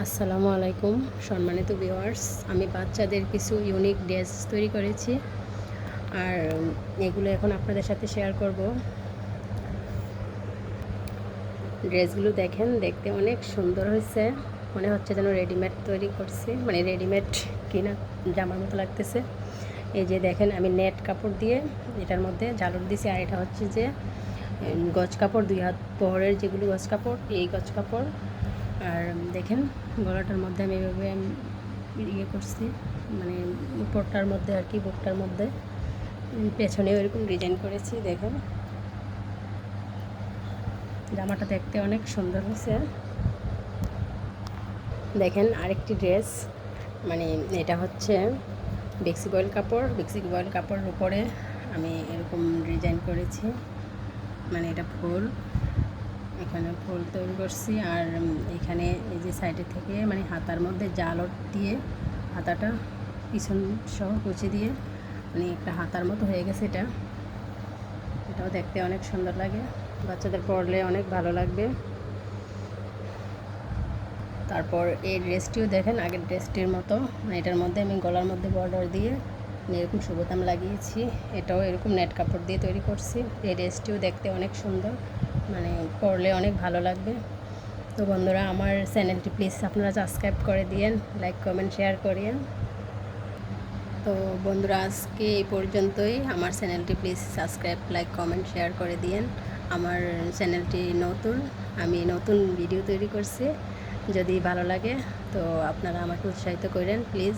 আসসালামু আলাইকুম সম্মানিত ভিউয়ার্স, আমি বাচ্চাদের কিছু ইউনিক ড্রেস তৈরি করেছি আর এগুলো এখন আপনাদের সাথে শেয়ার করব। ড্রেসগুলো দেখেন, দেখতে অনেক সুন্দর হয়েছে, মনে হচ্ছে যেন রেডিমেড তৈরি করছি, মানে রেডিমেড কিনা জামার মতো লাগতেছে। এই যে দেখেন, আমি নেট কাপড় দিয়ে এটার মধ্যে ঝালর দিছি, আর এটা হচ্ছে যে গজ কাপড়, 2 হাত বহরের যেগুলো গজ কাপড়, এই গজ কাপড়। আর দেখেন গলাটার মধ্যে আমি এভাবে ইয়ে করছি, মানে উপরটার মধ্যে আর কি, বুকটার মধ্যে পেছনেও এরকম ডিজাইন করেছি। দেখেন জামাটা দেখতে অনেক সুন্দর হয়েছে। দেখেন আরেকটি ড্রেস, মানে এটা হচ্ছে বেক্সি বয়েল কাপড়, বেক্সি বয়েল কাপড়ের উপরে আমি এরকম ডিজাইন করেছি, মানে এটা ফুল, এখানে ফুল তৈরি করছি। আর এখানে এই যে সাইডের থেকে মানে হাতার মধ্যে জালর দিয়ে হাতাটা পিছন সহ কুচি দিয়ে মানে একটা হাতার মতো হয়ে গেছে। এটাও দেখতে অনেক সুন্দর লাগে, বাচ্চাদের পরলে অনেক ভালো লাগবে। তারপর এই ড্রেসটিও দেখেন আগের ড্রেসটির মতো, মানে এটার মধ্যে আমি গলার মধ্যে বর্ডার দিয়ে এরকম শুভতাম লাগিয়েছি, এটাও এরকম নেট কাপড় দিয়ে তৈরি করছি। এই ড্রেসটিও দেখতে অনেক সুন্দর, মানে পরলে অনেক ভালো লাগবে। তো বন্ধুরা, আমার চ্যানেলটি প্লিজ আপনারা সাবস্ক্রাইব করে দিয়েন, লাইক কমেন্ট শেয়ার করিয়েন। তো বন্ধুরা, আজকে এই পর্যন্তই। আমার চ্যানেলটি please subscribe, like comment share করে দিয়েন। আমার চ্যানেলটি নতুন, আমি নতুন ভিডিও তৈরি করছি, যদি ভালো লাগে তো আপনারা আমাকে উৎসাহিত করেন প্লিজ।